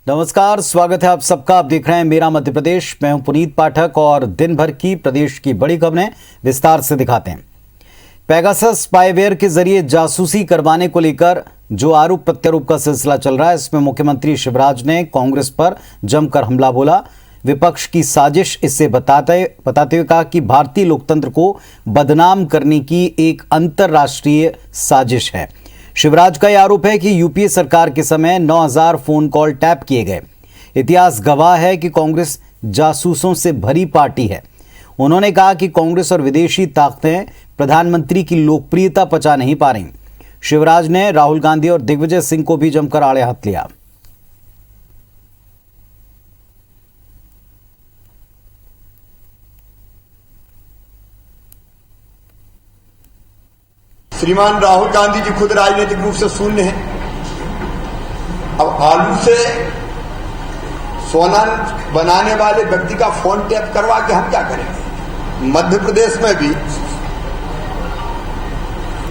नमस्कार, स्वागत है आप सबका। आप देख रहे हैं मेरा मध्य प्रदेश। मैं हूं पुनीत पाठक और दिन भर की प्रदेश की बड़ी खबरें विस्तार से दिखाते हैं। पेगासस स्पाईवेयर के जरिए जासूसी करवाने को लेकर जो आरोप प्रत्यारोप का सिलसिला चल रहा है, इसमें मुख्यमंत्री शिवराज ने कांग्रेस पर जमकर हमला बोला। विपक्ष की साजिश इसे बताते हुए कहा कि भारतीय लोकतंत्र को बदनाम करने की एक अंतर्राष्ट्रीय साजिश है। शिवराज का यह आरोप है कि यूपीए सरकार के समय 9000 फोन कॉल टैप किए गए। इतिहास गवाह है कि कांग्रेस जासूसों से भरी पार्टी है। उन्होंने कहा कि कांग्रेस और विदेशी ताकतें प्रधानमंत्री की लोकप्रियता पचा नहीं पा रही। शिवराज ने राहुल गांधी और दिग्विजय सिंह को भी जमकर आड़े हाथ लिया। श्रीमान राहुल गांधी जी खुद राजनीतिक रूप से शून्य हैं। अब आलू से सोना बनाने वाले व्यक्ति का फोन टैप करवा के हम क्या करेंगे? मध्य प्रदेश में भी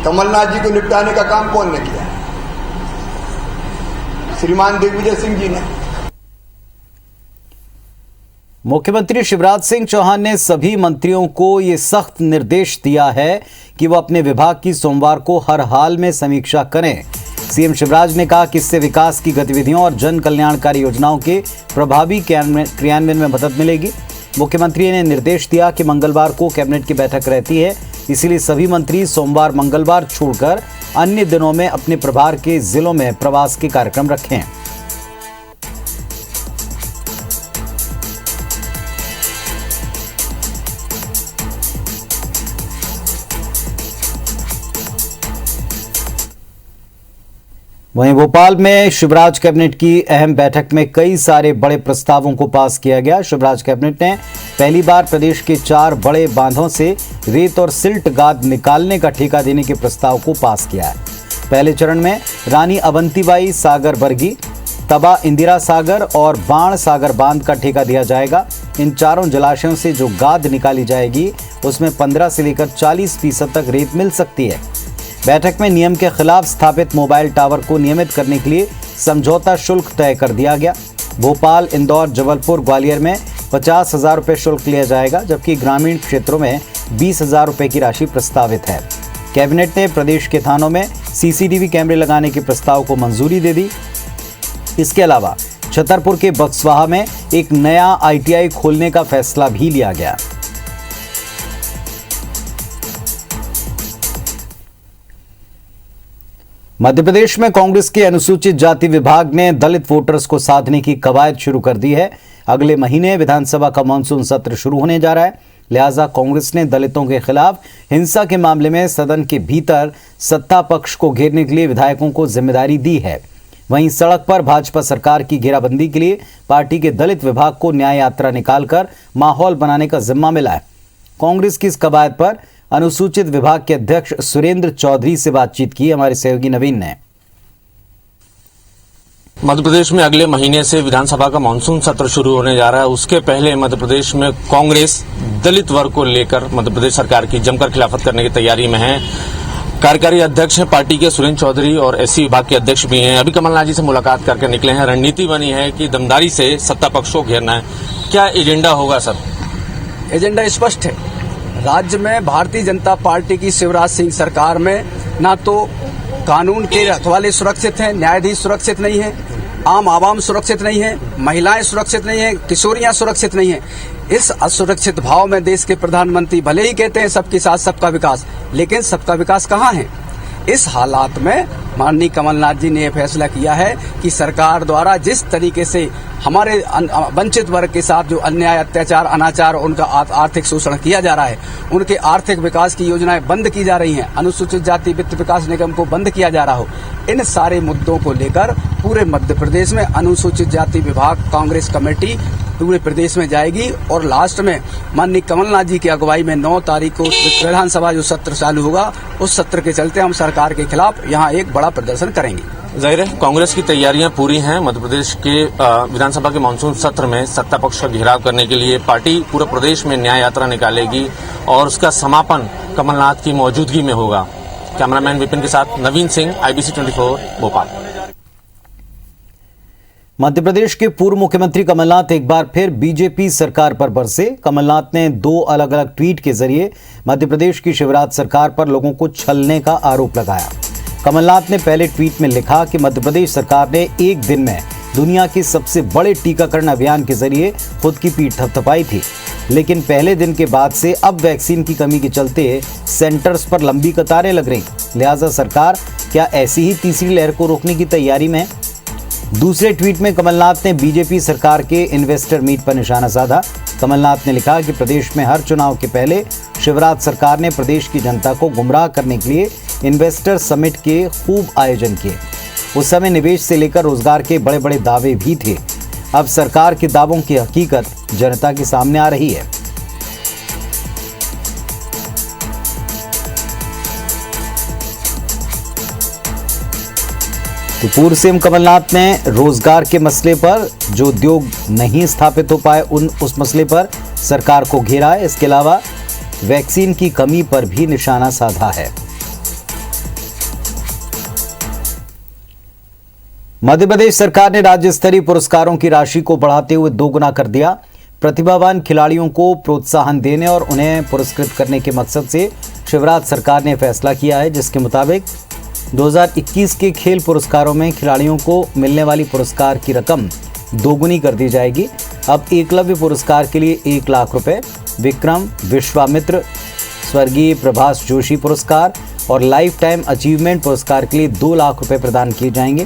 कमलनाथ जी को निपटाने का काम कौन ने किया? श्रीमान दिग्विजय सिंह जी ने। मुख्यमंत्री शिवराज सिंह चौहान ने सभी मंत्रियों को यह सख्त निर्देश दिया है कि वह अपने विभाग की सोमवार को हर हाल में समीक्षा करें। सीएम शिवराज ने कहा कि इससे विकास की गतिविधियों और जन कल्याणकारी योजनाओं के प्रभावी क्रियान्वयन में मदद मिलेगी। मुख्यमंत्री ने निर्देश दिया कि मंगलवार को कैबिनेट की बैठक रहती है, इसीलिए सभी मंत्री सोमवार मंगलवार छोड़कर अन्य दिनों में अपने प्रभार के जिलों में प्रवास के कार्यक्रम रखें। वहीं भोपाल में शिवराज कैबिनेट की अहम बैठक में कई सारे बड़े प्रस्तावों को पास किया गया। शिवराज कैबिनेट ने पहली बार प्रदेश के 4 बड़े बांधों से रेत और सिल्ट गाद निकालने का ठेका देने के प्रस्ताव को पास किया है। पहले चरण में रानी अवंतीबाई सागर बरगी, तबा इंदिरा सागर और बाण सागर बांध का ठेका दिया जाएगा। इन चारों जलाशयों से जो गाद निकाली जाएगी उसमें 15 से लेकर 40% तक रेत मिल सकती है। बैठक में नियम के खिलाफ स्थापित मोबाइल टावर को नियमित करने के लिए समझौता शुल्क तय कर दिया गया। भोपाल, इंदौर, जबलपुर, ग्वालियर में 50,000 रुपये शुल्क लिया जाएगा, जबकि ग्रामीण क्षेत्रों में 20,000 रुपये की राशि प्रस्तावित है। कैबिनेट ने प्रदेश के थानों में सीसीटीवी कैमरे लगाने के प्रस्ताव को मंजूरी दे दी। इसके अलावा छतरपुर के बक्सवाहा में एक नया ITI खोलने का फैसला भी लिया गया। मध्य प्रदेश में कांग्रेस के अनुसूचित जाति विभाग ने दलित वोटर्स को साधने की कवायद शुरू कर दी है। अगले महीने विधानसभा का मानसून सत्र शुरू होने जा रहा है, लिहाजा कांग्रेस ने दलितों के खिलाफ हिंसा के मामले में सदन के भीतर सत्ता पक्ष को घेरने के लिए विधायकों को जिम्मेदारी दी है। वहीं सड़क पर भाजपा सरकार की घेराबंदी के लिए पार्टी के दलित विभाग को न्याय यात्रा निकालकर माहौल बनाने का जिम्मा मिला है। कांग्रेस की इस कवायद पर अनुसूचित विभाग के अध्यक्ष सुरेंद्र चौधरी से बातचीत की हमारे सहयोगी नवीन ने। मध्य प्रदेश में अगले महीने से विधानसभा का मानसून सत्र शुरू होने जा रहा है। उसके पहले मध्य प्रदेश में कांग्रेस दलित वर्ग को लेकर मध्य प्रदेश सरकार की जमकर खिलाफत करने की तैयारी में है। कार्यकारी अध्यक्ष हैं पार्टी के सुरेंद्र चौधरी और SC विभाग के अध्यक्ष भी हैं। अभी कमलनाथ जी से मुलाकात करके निकले हैं। रणनीति बनी है कि दमदारी से सत्ता पक्ष को घेरना है। क्या एजेंडा होगा सर? एजेंडा स्पष्ट है। राज्य में भारतीय जनता पार्टी की शिवराज सिंह सरकार में ना तो कानून के रखवाले सुरक्षित हैं, न्यायाधीश सुरक्षित नहीं है, आम आवाम सुरक्षित नहीं है, महिलाएं सुरक्षित नहीं है, किशोरियां सुरक्षित नहीं है। इस असुरक्षित भाव में देश के प्रधानमंत्री भले ही कहते हैं सबके साथ सबका विकास, लेकिन सबका विकास कहाँ है? इस हालात में माननीय कमलनाथ जी ने यह फैसला किया है कि सरकार द्वारा जिस तरीके से हमारे वंचित वर्ग के साथ जो अन्याय, अत्याचार, अनाचार, उनका आर्थिक शोषण किया जा रहा है, उनके आर्थिक विकास की योजनाएं बंद की जा रही हैं, अनुसूचित जाति वित्त विकास निगम को बंद किया जा रहा हो, इन सारे मुद्दों को लेकर पूरे मध्य प्रदेश में अनुसूचित जाति विभाग कांग्रेस कमेटी पूरे प्रदेश में जाएगी और लास्ट में माननीय कमलनाथ जी की अगुवाई में 9 तारीख को विधानसभा जो सत्र चालू होगा, उस सत्र के चलते हम सरकार के खिलाफ यहाँ एक बड़ा प्रदर्शन करेंगे। जाहिर है कांग्रेस की तैयारियां पूरी हैं। मध्य प्रदेश के विधानसभा के मानसून सत्र में सत्ता पक्ष का घेराव करने के लिए पार्टी पूरे प्रदेश में न्याय यात्रा निकालेगी और उसका समापन कमलनाथ की मौजूदगी में होगा। कैमरामैन विपिन के साथ नवीन सिंह, IBC 24 भोपाल। मध्य प्रदेश के पूर्व मुख्यमंत्री कमलनाथ एक बार फिर बीजेपी सरकार पर बरसे। कमलनाथ ने 2 अलग अलग ट्वीट के जरिए मध्य प्रदेश की शिवराज सरकार पर लोगों को छलने का आरोप लगाया। कमलनाथ ने पहले ट्वीट में लिखा कि मध्य प्रदेश सरकार ने एक दिन में दुनिया के सबसे बड़े टीकाकरण अभियान के जरिए खुद की पीठ थपथपाई थी, लेकिन पहले दिन के बाद से अब वैक्सीन की कमी के चलते सेंटर्स पर लंबी कतारें लग रही। लिहाजा सरकार क्या ऐसी ही तीसरी लहर को रोकने की तैयारी में है? दूसरे ट्वीट में कमलनाथ ने बीजेपी सरकार के इन्वेस्टर मीट पर निशाना साधा। कमलनाथ ने लिखा कि प्रदेश में हर चुनाव के पहले शिवराज सरकार ने प्रदेश की जनता को गुमराह करने के लिए इन्वेस्टर समिट के खूब आयोजन किए। उस समय निवेश से लेकर रोजगार के बड़े बड़े दावे भी थे। अब सरकार के दावों की हकीकत जनता के सामने आ रही है। तो पूर्व सीएम कमलनाथ ने रोजगार के मसले पर, जो उद्योग नहीं स्थापित हो पाए उस मसले पर सरकार को घेरा है। इसके अलावा वैक्सीन की कमी पर भी निशाना साधा है। मध्य प्रदेश सरकार ने राज्य स्तरीय पुरस्कारों की राशि को बढ़ाते हुए 2 गुना कर दिया। प्रतिभावान खिलाड़ियों को प्रोत्साहन देने और उन्हें पुरस्कृत करने के मकसद से शिवराज सरकार ने फैसला किया है, जिसके मुताबिक 2021 के खेल पुरस्कारों में खिलाड़ियों को मिलने वाली पुरस्कार की रकम 2 गुनी कर दी जाएगी। अब एकलव्य पुरस्कार के लिए 1 लाख रुपए, विक्रम, विश्वामित्र, स्वर्गीय प्रभास जोशी पुरस्कार और लाइफ टाइम अचीवमेंट पुरस्कार के लिए 2 लाख रुपए प्रदान किए जाएंगे।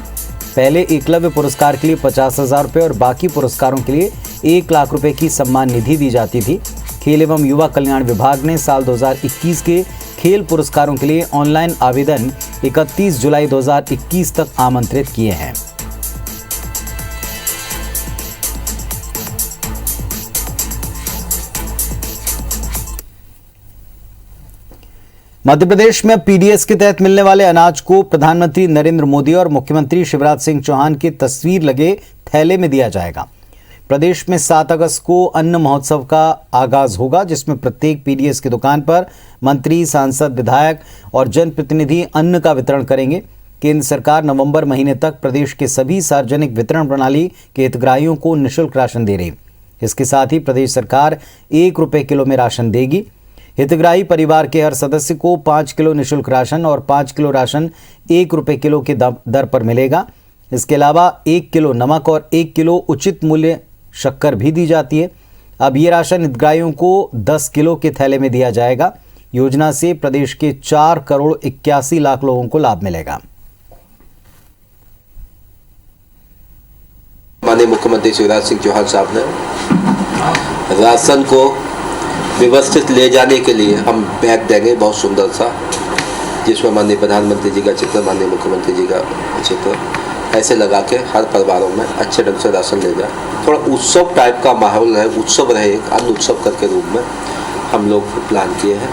पहले एकलव्य पुरस्कार के लिए 50,000 रुपये और बाकी पुरस्कारों के लिए 1 लाख रुपए की सम्मान निधि दी जाती थी। खेल एवं युवा कल्याण विभाग ने साल 2021 के खेल पुरस्कारों के लिए ऑनलाइन आवेदन 31 जुलाई 2021 तक आमंत्रित किए हैं। मध्य प्रदेश में पीडीएस के तहत मिलने वाले अनाज को प्रधानमंत्री नरेंद्र मोदी और मुख्यमंत्री शिवराज सिंह चौहान की तस्वीर लगे थैले में दिया जाएगा। प्रदेश में 7 अगस्त को अन्न महोत्सव का आगाज होगा, जिसमें प्रत्येक पीडीएस की दुकान पर मंत्री, सांसद, विधायक और जनप्रतिनिधि अन्न का वितरण करेंगे। केंद्र सरकार नवंबर महीने तक प्रदेश के सभी सार्वजनिक वितरण प्रणाली के हितग्राहियों को निःशुल्क राशन दे रही। इसके साथ ही प्रदेश सरकार 1 रुपये किलो में राशन देगी। हितग्राही परिवार के हर सदस्य को 5 किलो निःशुल्क राशन और 5 किलो राशन 1 रुपये किलो के दर पर मिलेगा। इसके अलावा 1 किलो नमक और 1 किलो उचित मूल्य शक्कर भी दी जाती है। अब ये राशन हितग्राहियों को 10 किलो के थैले में दिया जाएगा। योजना से प्रदेश के 4 करोड़ 81 लाख लोगों को लाभ मिलेगा। माननीय मुख्यमंत्री शिवराज सिंह चौहान साहब ने राशन को व्यवस्थित ले जाने के लिए हम बैग देंगे, बहुत सुंदर सा, जिसमें माननीय प्रधानमंत्री जी का चित्र, माननीय मुख्यमंत्री जी का चित्र ऐसे लगा के हर परिवारों में अच्छे ढंग से राशन ले जाए। थोड़ा उत्सव टाइप का माहौल रहे, उत्सव रहे, एक अन्न उत्सव करके रूप में हम लोग प्लान किए हैं।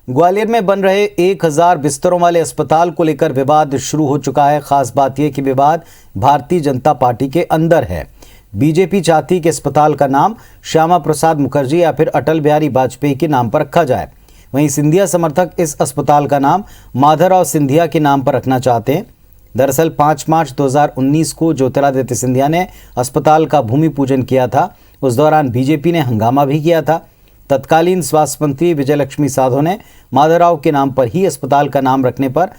ग्वालियर में बन रहे 1000 बिस्तरों वाले अस्पताल को लेकर विवाद शुरू हो चुका है। खास बात यह कि विवाद भारतीय जनता पार्टी के अंदर है। बीजेपी चाहती कि अस्पताल का नाम श्यामा प्रसाद मुखर्जी या फिर अटल बिहारी वाजपेयी के नाम पर रखा जाए। वहीं सिंधिया समर्थक इस अस्पताल का नाम माधवराव सिंधिया के नाम पर रखना चाहते हैं। दरअसल 5 मार्च 2019 को ज्योतिरादित्य सिंधिया ने अस्पताल का भूमि पूजन किया था। उस दौरान बीजेपी ने हंगामा भी किया था। तत्कालीन स्वास्थ्य मंत्री विजयलक्ष्मी साधो ने माधवराव के नाम पर ही अस्पताल का नाम रखने पर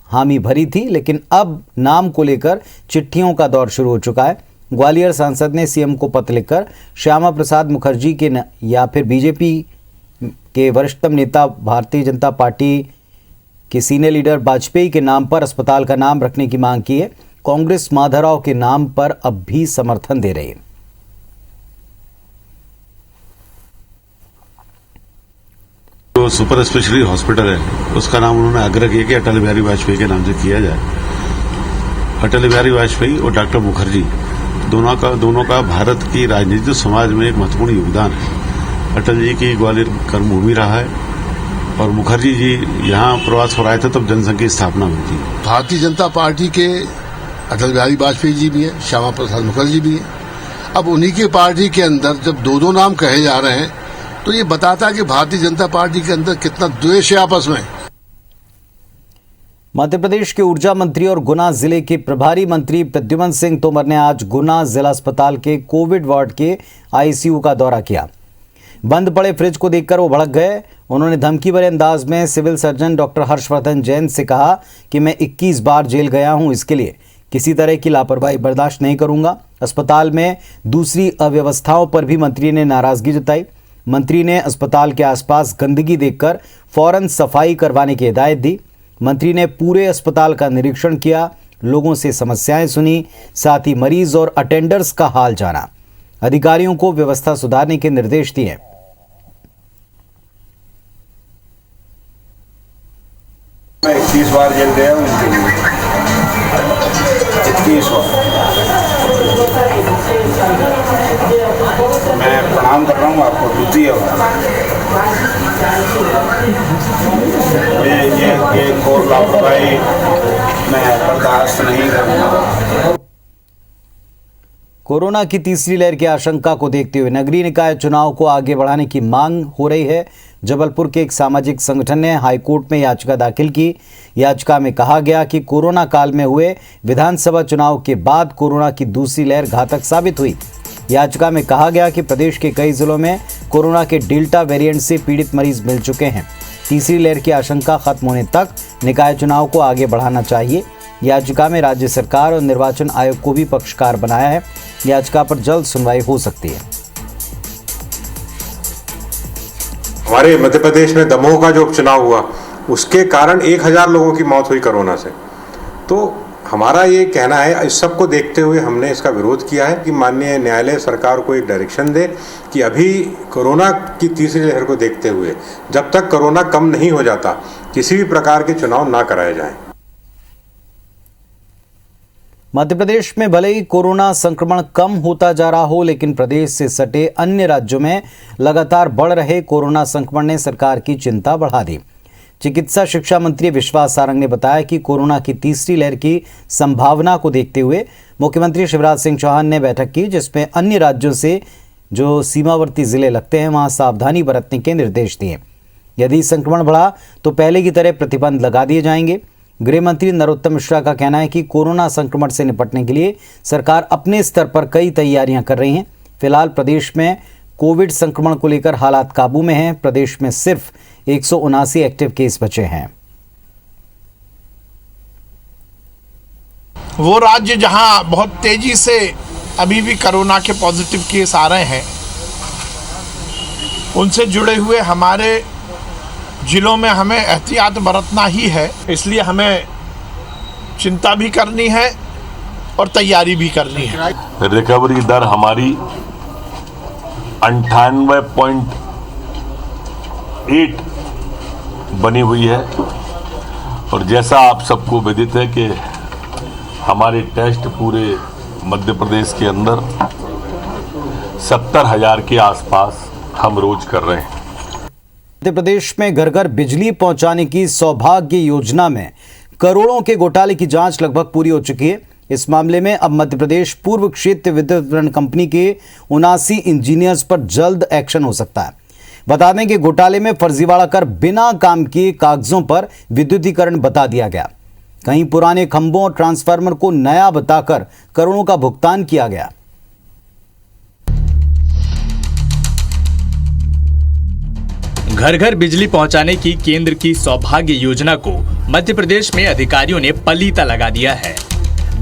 हामी भरी थी, लेकिन अब नाम को लेकर चिट्ठियों का दौर शुरू हो चुका है। ग्वालियर सांसद ने सीएम को पत्र लिखकर श्यामा प्रसाद मुखर्जी के या फिर बीजेपी के वरिष्ठतम नेता भारतीय जनता पार्टी के सीनियर लीडर वाजपेयी के नाम पर अस्पताल का नाम रखने की मांग की है। कांग्रेस माधवराव के नाम पर अब भी समर्थन दे रही है। जो सुपर स्पेशलिटी हॉस्पिटल है उसका नाम उन्होंने आग्रह किया कि अटल बिहारी वाजपेयी के नाम से किया जाए। अटल बिहारी वाजपेयी और डॉक्टर मुखर्जी दोनों का भारत की राजनीतिक समाज में एक महत्वपूर्ण योगदान है। अटल जी की ग्वालियर कर्मभूमि रहा है और मुखर्जी जी यहाँ प्रवास पर आए थे तब जनसंघ की स्थापना हुई थी। भारतीय जनता पार्टी के अटल बिहारी वाजपेयी जी भी हैं, श्यामा प्रसाद मुखर्जी भी हैं। अब उन्हीं की पार्टी के अंदर जब 2 नाम कहे जा रहे हैं तो ये बताता है कि भारतीय जनता पार्टी के अंदर कितना द्वेष है आपस में। मध्य प्रदेश के ऊर्जा मंत्री और गुना जिले के प्रभारी मंत्री प्रद्युमन सिंह तोमर ने आज गुना जिला अस्पताल के कोविड वार्ड के आईसीयू का दौरा किया। बंद पड़े फ्रिज को देखकर वो भड़क गए। उन्होंने धमकी भरे अंदाज में civil surgeon doctor Harshvardhan Jain से कहा कि मैं 21 बार जेल गया हूं, इसके लिए किसी तरह की लापरवाही बर्दाश्त नहीं करूंगा। अस्पताल में दूसरी अव्यवस्थाओं पर भी मंत्री ने नाराजगी जताई। मंत्री ने अस्पताल के आसपास गंदगी देखकर फौरन सफाई करवाने की हिदायत दी। मंत्री ने पूरे अस्पताल का निरीक्षण किया, लोगों से समस्याएं सुनी, साथ ही मरीज और अटेंडर्स का हाल जाना। अधिकारियों को व्यवस्था सुधारने के निर्देश दिए। मैं 21 बार जेल गया हूँ इसके लिए, 21 बार। मैं प्रणाम कर रहा हूँ आपको द्वितीय बार। ये घोर लापरवाही मैं बर्दाश्त नहीं करूँगा। कोरोना की तीसरी लहर की आशंका को देखते हुए नगरीय निकाय चुनाव को आगे बढ़ाने की मांग हो रही है। जबलपुर के एक सामाजिक संगठन ने हाईकोर्ट में याचिका दाखिल की। याचिका में कहा गया कि कोरोना काल में हुए विधानसभा चुनाव के बाद कोरोना की दूसरी लहर घातक साबित हुई। याचिका में कहा गया कि प्रदेश के कई जिलों में कोरोना के डेल्टा वेरिएंट से पीड़ित मरीज मिल चुके हैं। तीसरी लहर की आशंका खत्म होने तक निकाय चुनाव को आगे बढ़ाना चाहिए। याचिका में राज्य सरकार और निर्वाचन आयोग को भी पक्षकार बनाया है। याचिका पर जल्द सुनवाई हो सकती है। हमारे मध्य प्रदेश में दमोह का जो उपचुनाव हुआ उसके कारण 1000 लोगों की मौत हुई कोरोना से। तो हमारा ये कहना है, इस सब को देखते हुए हमने इसका विरोध किया है कि माननीय न्यायालय सरकार को एक डायरेक्शन दे कि अभी कोरोना की तीसरी लहर को देखते हुए जब तक कोरोना कम नहीं हो जाता किसी भी प्रकार के चुनाव ना कराए जाएं। मध्य प्रदेश में भले ही कोरोना संक्रमण कम होता जा रहा हो, लेकिन प्रदेश से सटे अन्य राज्यों में लगातार बढ़ रहे कोरोना संक्रमण ने सरकार की चिंता बढ़ा दी। चिकित्सा शिक्षा मंत्री विश्वास सारंग ने बताया कि कोरोना की तीसरी लहर की संभावना को देखते हुए मुख्यमंत्री शिवराज सिंह चौहान ने बैठक की, जिसमें अन्य राज्यों से जो सीमावर्ती जिले लगते हैं वहां सावधानी बरतने के निर्देश दिए। यदि संक्रमण बढ़ा तो पहले की तरह प्रतिबंध लगा दिए जाएंगे। गृह मंत्री नरोत्तम मिश्रा का कहना है कि कोरोना संक्रमण से निपटने के लिए सरकार अपने स्तर पर कई तैयारियां कर रही है। फिलहाल प्रदेश में कोविड संक्रमण को लेकर हालात काबू में हैं। प्रदेश में सिर्फ 179 एक्टिव केस बचे हैं। वो राज्य जहां बहुत तेजी से अभी भी कोरोना के पॉजिटिव केस आ रहे हैं, उनसे जुड़े हुए हमारे जिलों में हमें एहतियात बरतना ही है। इसलिए हमें चिंता भी करनी है और तैयारी भी करनी है। रिकवरी दर हमारी 98.8 बनी हुई है और जैसा आप सबको विदित है कि हमारे टेस्ट पूरे मध्य प्रदेश के अंदर 70,000 के आसपास हम रोज कर रहे हैं। मध्य प्रदेश में घर घर बिजली पहुंचाने की सौभाग्य योजना में करोड़ों के घोटाले की जांच लगभग पूरी हो चुकी है। इस मामले में अब मध्य प्रदेश पूर्व क्षेत्र विद्युत वितरण कंपनी के 79 इंजीनियर्स पर जल्द एक्शन हो सकता है। बता दें कि घोटाले में फर्जीवाड़ा कर बिना काम किए कागजों पर विद्युतीकरण बता दिया गया। कहीं पुराने खंभों और ट्रांसफार्मर को नया बताकर करोड़ों का भुगतान किया गया। घर घर बिजली पहुंचाने की केंद्र की सौभाग्य योजना को मध्य प्रदेश में अधिकारियों ने पलीता लगा दिया है।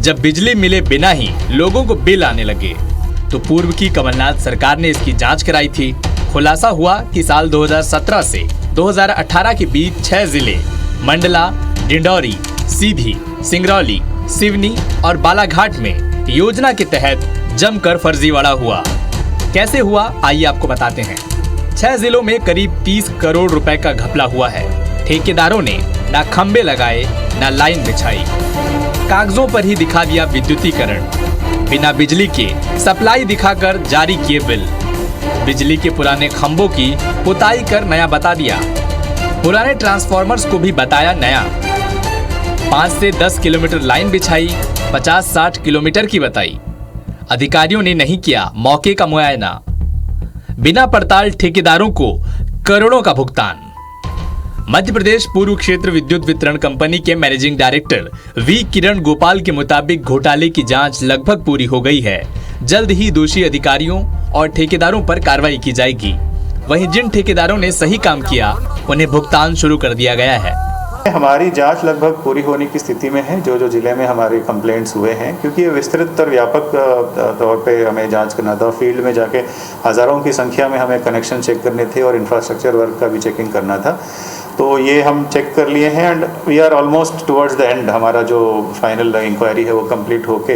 जब बिजली मिले बिना ही लोगों को बिल आने लगे तो पूर्व की कमलनाथ सरकार ने इसकी जांच कराई थी। खुलासा हुआ कि साल 2017 से 2018 के बीच 6 जिले मंडला, डिंडौरी, सीधी, सिंगरौली, सिवनी और बालाघाट में योजना के तहत जमकर फर्जीवाड़ा हुआ। कैसे हुआ आइए आपको बताते हैं। 6 जिलों में करीब 30 करोड़ रुपए का घपला हुआ है। ठेकेदारों ने ना खंबे लगाए ना लाइन बिछाई, कागजों पर ही दिखा दिया विद्युतीकरण, बिना बिजली के सप्लाई दिखाकर जारी किए बिल, बिजली के पुराने खंभों की पुताई कर नया बता दिया, पुराने ट्रांसफार्मर्स को भी बताया नया, 5 से 10 किलोमीटर लाइन बिछाई, 50-60 किलोमीटर की बताई। अधिकारियों ने नहीं किया मौके का मुआयना, बिना पड़ताल ठेकेदारों को करोड़ों का भुगतान। मध्य प्रदेश पूर्व क्षेत्र विद्युत वितरण कंपनी के मैनेजिंग डायरेक्टर वी किरण गोपाल के मुताबिक घोटाले की जांच लगभग पूरी हो गई है। जल्द ही दोषी अधिकारियों और ठेकेदारों पर कार्रवाई की जाएगी। वहीं जिन ठेकेदारों ने सही काम किया उन्हें भुगतान शुरू कर दिया गया है। हमारी जांच लगभग पूरी होने की स्थिति में है। जो जिले में हमारे कंप्लेंट्स हुए हैं, क्योंकि ये विस्तृत और व्यापक तौर पे हमें जांच करना था। फील्ड में जाके हज़ारों की संख्या में हमें कनेक्शन चेक करने थे और इंफ्रास्ट्रक्चर वर्क का भी चेकिंग करना था। तो ये हम चेक कर लिए हैं and we are almost towards the end. हमारा जो फाइनल इंक्वायरी है वो कंप्लीट होके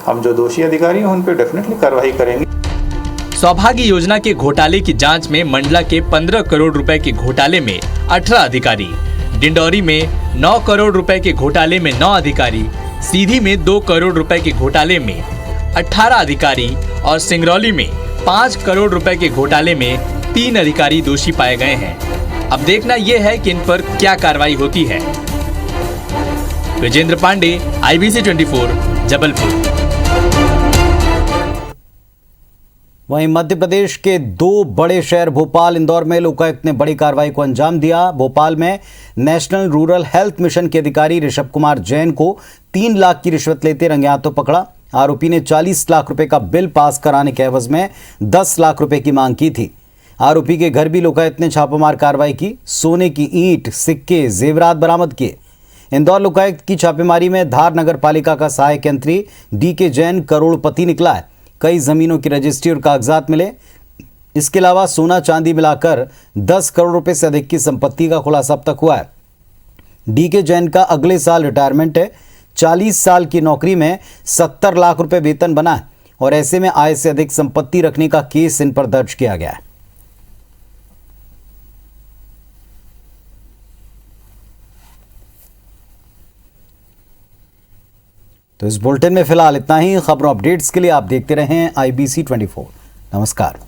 हम जो दोषी अधिकारी हैं उन पर डेफिनेटली कार्रवाई करेंगे। सौभाग्य योजना के घोटाले की जांच में मंडला के 15 करोड़ रुपए के घोटाले में 18 अधिकारी, डिंडौरी में 9 करोड़ रुपए के घोटाले में 9 अधिकारी, सीधी में 2 करोड़ रुपए के घोटाले में 18 अधिकारी और सिंगरौली में 5 करोड़ रुपए के घोटाले में 3 अधिकारी दोषी पाए गए हैं। अब देखना यह है कि इन पर क्या कार्रवाई होती है। विजेंद्र पांडे, IBC 24, जबलपुर। वहीं मध्य प्रदेश के 2 बड़े शहर भोपाल, इंदौर में लोकायुक्त ने बड़ी कार्रवाई को अंजाम दिया। भोपाल में नेशनल रूरल हेल्थ मिशन के अधिकारी ऋषभ कुमार जैन को 3 लाख की रिश्वत लेते रंगे हाथों पकड़ा। आरोपी ने 40 लाख रुपए का बिल पास कराने के एवज में 10 लाख रुपए की मांग की थी। आरोपी के घर भी लोकायुक्त ने छापामार कार्रवाई की। सोने की ईंट, सिक्के, जेवरात बरामद किए। इंदौर लोकायुक्त की छापेमारी में धार नगर पालिका का सहायक यंत्री DK जैन करोड़पति निकला है। कई जमीनों की रजिस्ट्री और कागजात मिले। इसके अलावा सोना चांदी मिलाकर 10 करोड़ रुपए से अधिक की संपत्ति का खुलासा अब तक हुआ है। DK जैन का अगले साल रिटायरमेंट है। 40 साल की नौकरी में 70 लाख रुपए वेतन बना है और ऐसे में आय से अधिक संपत्ति रखने का केस इन पर दर्ज किया गया है। तो इस बुलेटिन में फिलहाल इतना ही। खबरों अपडेट्स के लिए आप देखते रहें IBC 24। नमस्कार।